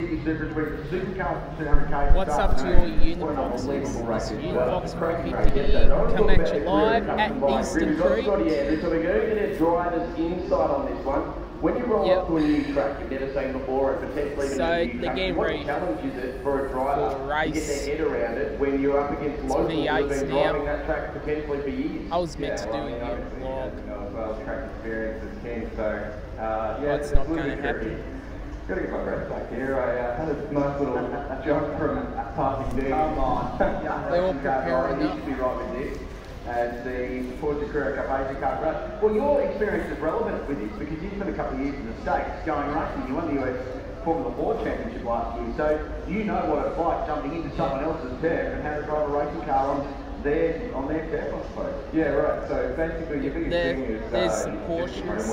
Supercars, what's up to all you Unifoxes? This is Unifox 450 here, coming at you live at Eastern Creek. So we're going to get drivers insight on this one. When you roll up to a new track, you've never seen before, and potentially they're getting ready challenge is it for a driver to get their head around it when you're up against locals who have been driving that track potentially for years? I was meant to do a vlog. Track experience is key, so it's not going to happen. Gotta get my breath back here. I had a nice little jump from passing D. They're all preparing up. To be right with this as the Porche car run. Well, your experience is relevant with this because you spent a couple of years in the States going racing. You won the US Formula 4 Championship last year, so you know what it's like jumping into someone else's turf and how to drive a racing car on their turf, I suppose. Yeah, right. So basically, your biggest thing is there's some Porsches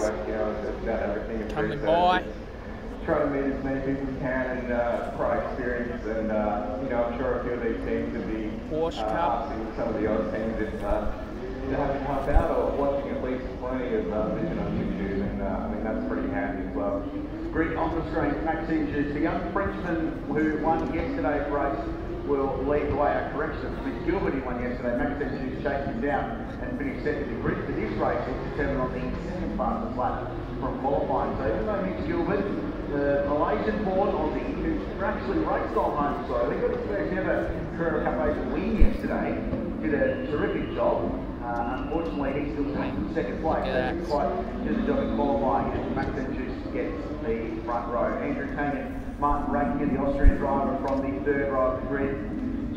coming by. Try to meet as many people as you can and try experience, and I'm sure a few of these teams would be asking some of the other teams if they have to help out or watching at least plenty of vision on YouTube, and I mean that's pretty handy as well. Great on the screen, Maxime Juice, the young Frenchman who won yesterday's race will lead the way. Correction, Smith Gilbert who won yesterday. Maxime Juice chased him down and finished second in grid for this race. It's determined on the second fastest lap from qualifying. So even though Mick Gilbert, the Malaysian-born Aussie, who actually raced on home slow, he got his first ever Carrera Cup Asia win yesterday, did a terrific job. Unfortunately, he still takes second place. So quite did the job in qualifying, and Maxime Juice gets the front row. Andrew Kagan, Martin Rakinger, the Austrian driver from the third row of the grid.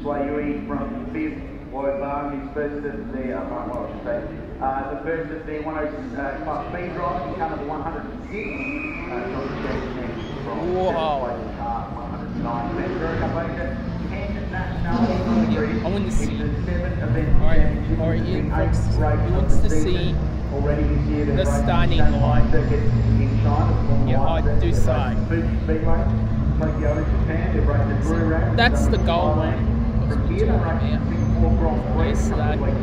Sway Yui from fifth. Lloyd Barn, his first of the, the first of the 106 Class B drivers, he covered the 106. Wow. 109. I want to see. Alright, Ian Fox, he wants to see the starting line. Yeah, I do so. That's the goal line. Yesterday. We're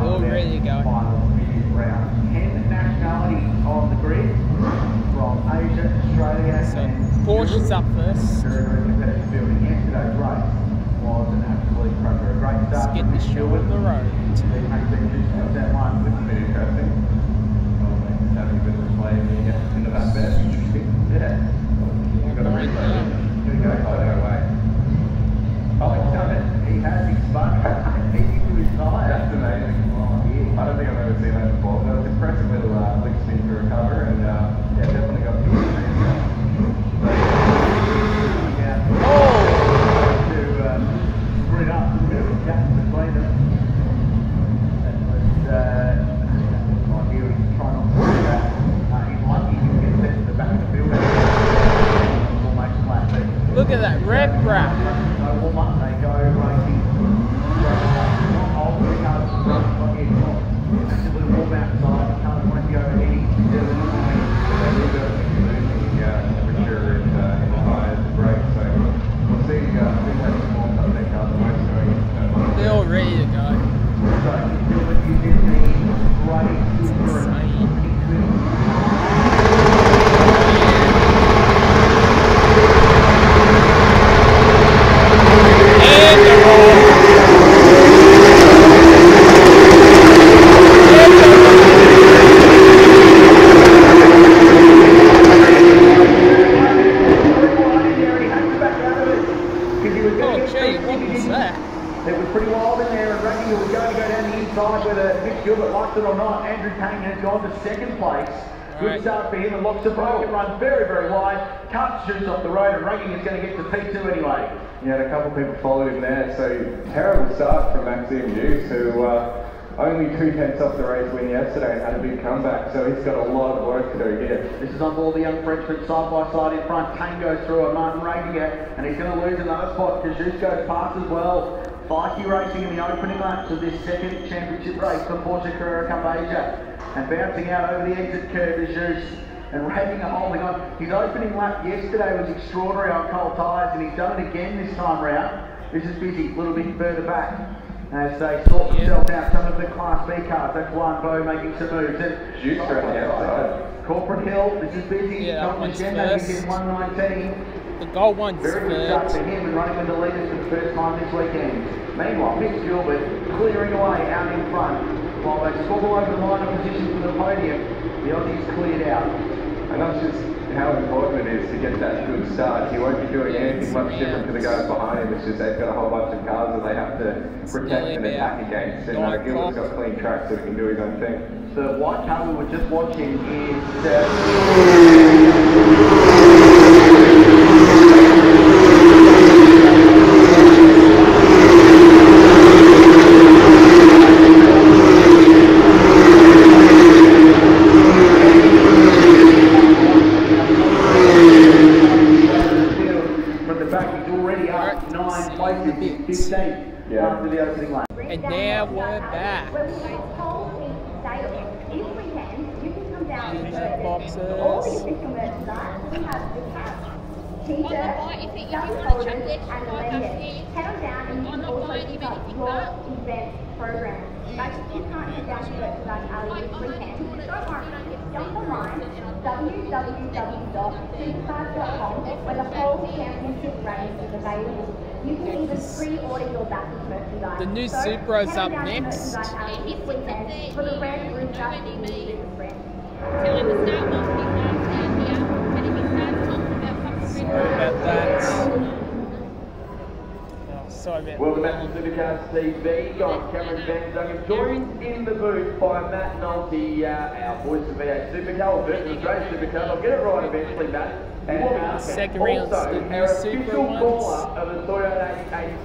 all ready to go. 10 nationalities on the grid from Asia, Australia, so Porsche's up first. Very competitive building. Yesterday's race was an absolute cracker. A great start. Let's get the show on the road. That one was a bit interesting. Having a bit of a play in the back there. Yeah. Got a replay. Here we go. Oh, no way. Oh, he's done it. He has. He's spun. He's into his tyre. That's amazing. I don't think I've ever seen that before. That was impressive little lick spin to recover, and definitely got to split up the middle gap between them. That was ideal. He's trying not to do that. He's lucky he'll get set to the back of the field. Almost flat. Look at that rep wrap. No warm up, they go racing. Warm outside, can't won't be overheating. Temperature in the tyres and brakes, so we'll see how small they are the most going. They're all ready to go. So still using the great second place. Good start for him, and looks to broken run very, very wide. Can't shoot off the road, and Ranking is going to get to P2 anyway. Yeah, a couple of people followed him there, so terrible start from Maxime Juice, who only 2/10 off the race win yesterday and had a big comeback, so he's got a lot of work to do here. This is on board the young Frenchman side by side in front. Kane goes through a Martin Rakinger, and he's going to lose another spot because Juice goes past as well. Feisty racing in the opening laps of this second championship race for Porche Carrera Cup Asia. And bouncing out over the exit curve is Juice, and Rakinger holding on. His opening lap yesterday was extraordinary on cold tyres, and he's done it again this time round. This is busy, a little bit further back. as they sort themselves out some of the Class B cars. That's one Bo making some moves. And Juice around the outside. Corporate Hill, this is busy. Yeah, that one's Agenda, first. he's in 119. The gold one's Very good start for third. him and running with the leaders for the first time this weekend. Meanwhile, Mick Gilbert clearing away out in front. While they squabble over the line of position for the podium, the Aussies cleared out. And that's just how important it is to get that good start. He won't be doing anything much different to the guys behind him. It's just they've got a whole bunch of cars that they have to protect and attack against. And Gilbert's got clean track so he can do his own thing. The white car we were just watching is... after the opening lane. And now we're back. In the boxes. T-shirts, dust folders and lenders. Head on down and you can also pick up your event program. But if you can't head down to Merchandise Alley this weekend, don't worry, jump online www.supercars.com where the whole championship range is available. You can even pre-order your backing merchandise. The new Supra's up next. This weekend for the Red Rooster Supercars. Tell him to start walking his arms down here, and if he starts talking about fucking Sorry about that. Oh, sorry about Welcome back to Supercars TV. Got Cameron Van Dungen joined in the booth by Matt Nolte, our voice of V8 Supercar, versus Australia Supercar. I'll get it right eventually, Matt. And second round, also, the new our Super official ones. caller of the Toyota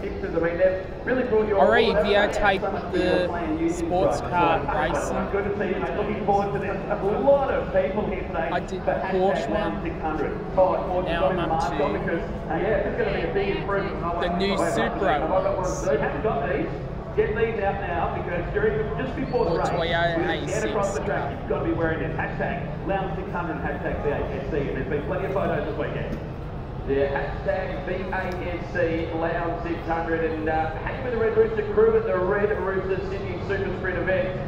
86s. I mean, they've really brought you on. Already videotaped the sports car racing. Good to see you, mate. Looking forward to this. A lot of people here today. I did the Porche one. 600. Now I'm up to it's going to be a big improvement. the new Supra ones. They haven't got these. Get these out now because just before the race, Toyota when you get across the 86 track, you've got to be wearing this hashtag Lounge600 hashtag VASC, and there's been plenty of photos this weekend. The hashtag VASC Lounge600 and hanging with the Red Rooster crew at the Red Rooster Sydney Super Sprint event.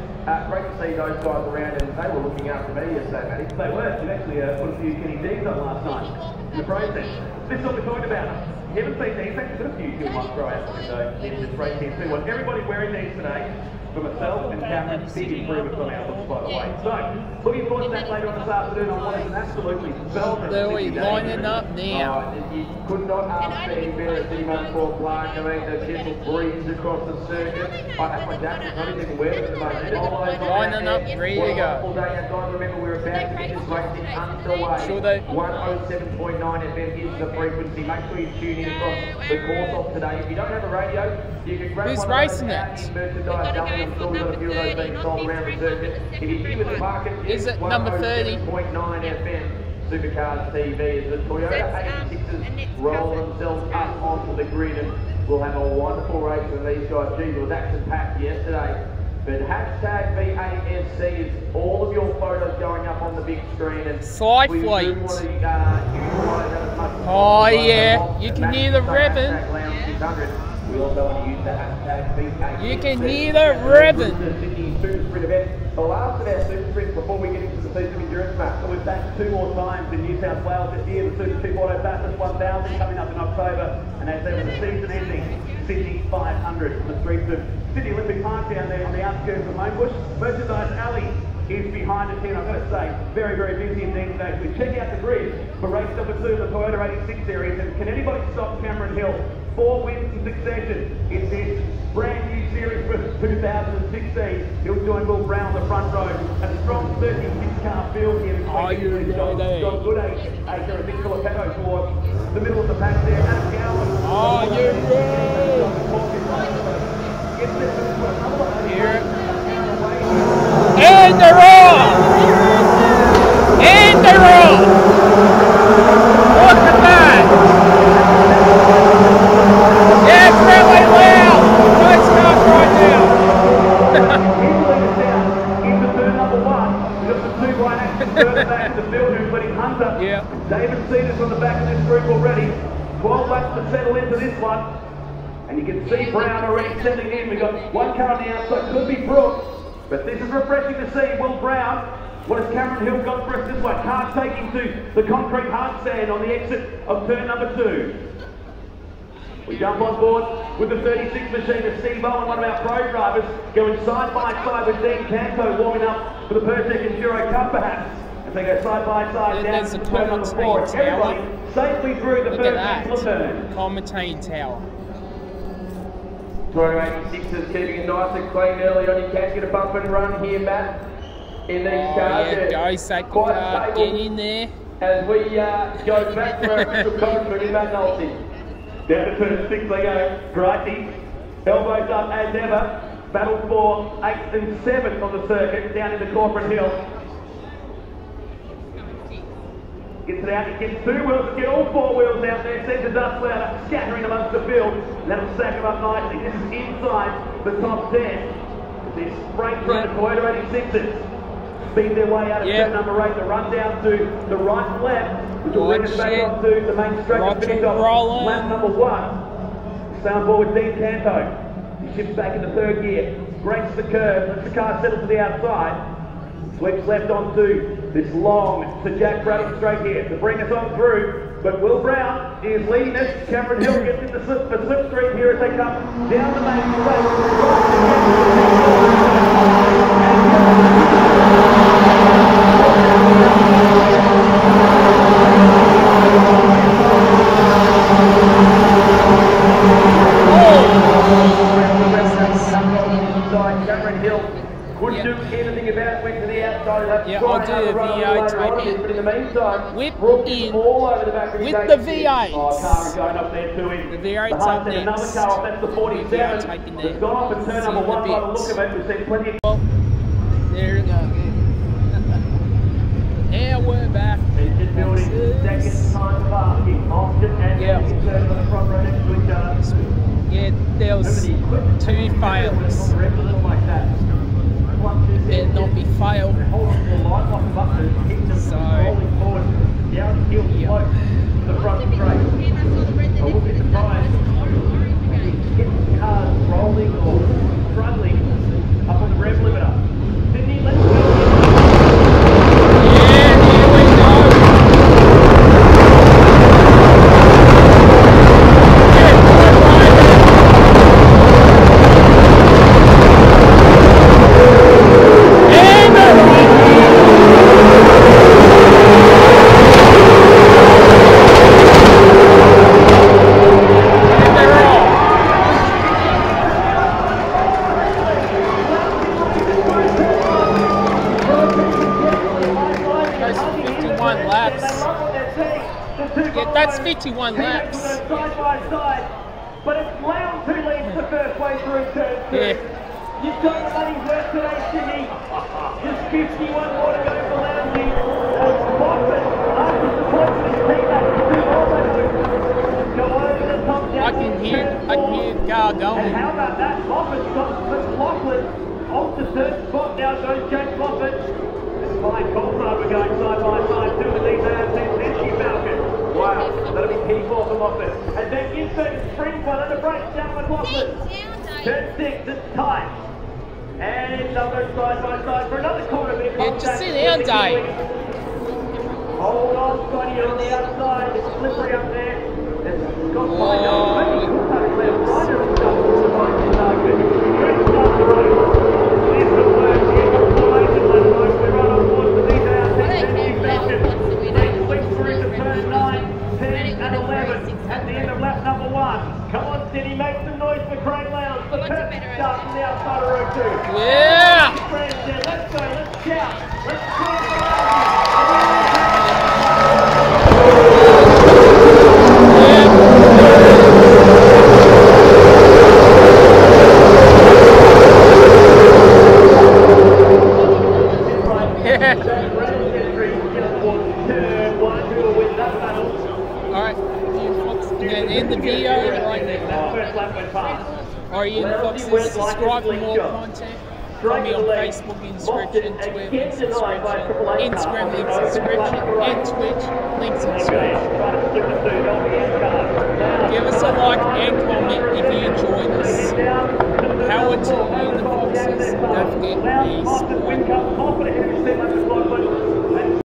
Great to see those guys around, and they were looking after me yesterday, Matty. They were. You actually put a few Kenny D's on last night in the process. This is what we're talking about. You haven't seen these. Actually, got a few good ones throw out the window in this race here too. Well, everybody wearing these today. For myself and Cameron, big improvement from our looks, by the way. So, looking forward to that later on this afternoon on what is an absolutely velvet. They're lining up now. You could not ask for any better city month for Clark. I mean, the gentle breeze across the circuit. I have my jacket, not even wear it at the moment. Lining up, ready to go. All day, and guys, remember we're about to get this racing underway. Sure they. 107.9 FM is the frequency. Make sure you tune in across the course of today. If you don't have a radio, you can grab Who's one racing of it? those merchandise. I'm sure we've got a few of those being sold around the circuit. If you're here with the market, Is it number 30? 107.9 FM. Supercars TV as the Toyota 86s roll themselves up onto the grid, and we'll have a wonderful race with these guys. Geez, it was action-packed yesterday. But hashtag VASC is all of your photos going up on the big screen, and Slide we do flight. want to utilize that as much as Oh possible. yeah, you can hear the ribbon. We also want to use the hashtag VASC. You can hear the ribbon. Sydney Super Sprint event. The last of our Super Sprints before we get into the season endurance match. So we're back 2 more times in New South Wales this year. The Super 2 Auto Bathurst 1000 coming up in October, and as there was a season ending Sydney 500 from the streets of Sydney Olympic Park down there on the outskirts of Homebush. Merchandise Alley is behind us here, and I've got to say, very, very busy indeed today. We check out the grid for race number 2 of the Toyota 86 series, and can anybody stop Cameron Hill? 4 wins in succession in this brand new series for 2016. He'll join Will Brown on the front row. A strong 36-car field here. Are you ready? John Good, a big Filipino towards the middle of the pack there. Adam Gowan. Are you ready? Here. And they're on! And they're on! Look at that! Yeah, it's really loud! Let's start right now! Into turn number 1. Just the 2 right actions further back in the field, including Hunter. Yeah. David Cedars on the back of this group already. 12 laps to settle into this one. And you can see Brown already settling in. We've got one car on the outside, could be Brooks. But this is refreshing to see Will Brown What has Cameron Hill got for us this way? Car taking to the concrete hard sand on the exit of turn number 2. We jump on board with the 36 machine of Steve Owen, one of our pro drivers, going side by side with Dean Canto, warming up for the Porche Enduro Cup perhaps. As they go side by side down to turn number 4. Everybody safely through the first turn. Commentating tower. 286 keeping it nice and clean early on. You can get a bump and run here, Matt, in these cars. Yeah, go second car, get in there. As we go back to our official commentary, Matt Nolte. Down to turn 6 they go. Grady, elbows up as ever. Battle for 8th and 7th on the circuit, down into Corporate Hill. Gets it out, he gets 2 wheels, get all 4 wheels out there, sends the dust cloud scattering amongst the field. That'll stack him up nicely. This is inside the top 10. These freight train Toyota 86s speed their way out of turn number 8. The run down to the right and left, which will bring us back onto the main straight and finish off lap number 1. Stay on board with Dean Canto. He shifts back into 3rd gear, breaks the curve, lets the car settle to the outside. Sweeps left onto this long to Jack Braddock straight here to bring us on through. But Will Brown is leading us. Cameron Hill gets into the slipstream here as they come down the main straight. Cameron Hill couldn't do anything about it, went to the outside. Yeah, I'll do the V8 typing. But in the meantime, Whip in all over the back of with the V8. Oh, car is going up there to him. The V8's up next. Another car off, that's the 47. It's gone off at turn number 1 by the look of it. We've seen plenty of... Well, there we go. Now we're back. Engine building, second time parking. Austin and turn on the front row next to each other. Yeah, there was 2 fails. Better not be failed. So, yeah. The front straight. I wouldn't be surprised if cars rolling or struggling up on the rev limiter. Sydney, let's go. That's 51 laps. Side by side, but it's Lown 2 leads the first way through turn 2. Yeah. You've got the money's worth today, Sydney. Just 51 more to go for Lowney. Moffat, after supporting his teammate, go over the top down. I can hear the car going. And how about that? Moffat's got McLaughlin off the 3rd spot. Now goes James Moffat. And Mike Colfaber going side by side, 2 of these AFCs. Then she Falcon. Wow, that'll be P4 for Moffat. And then insert spring one under brakes down McLaughlin. Turn 6, it's tight. And they'll go side by side for another corner bit. Yeah, just sit down, Dave. Hold on, Scotty, on the outside. It's slippery up there. It's got by now. Maybe he'll take left. Rider and stuff to survive this argument. Chris down the road. There's the word. Here's the formation. Let's go. We run on board for these through to turn 9, 10 and 11 at the end of lap number 1. Come on, City, make some noise for Craig Lowndes. The perfect start from the outside of row 2. Yeah! Let's go, let's shout, let's scream for subscribe for more content. Follow me on Facebook, Instagram, Twitter, Instagram, link subscription, and Twitch, link subscription. Give us a like and comment if you enjoy this. Power to you, the Foxes. Don't forget, please.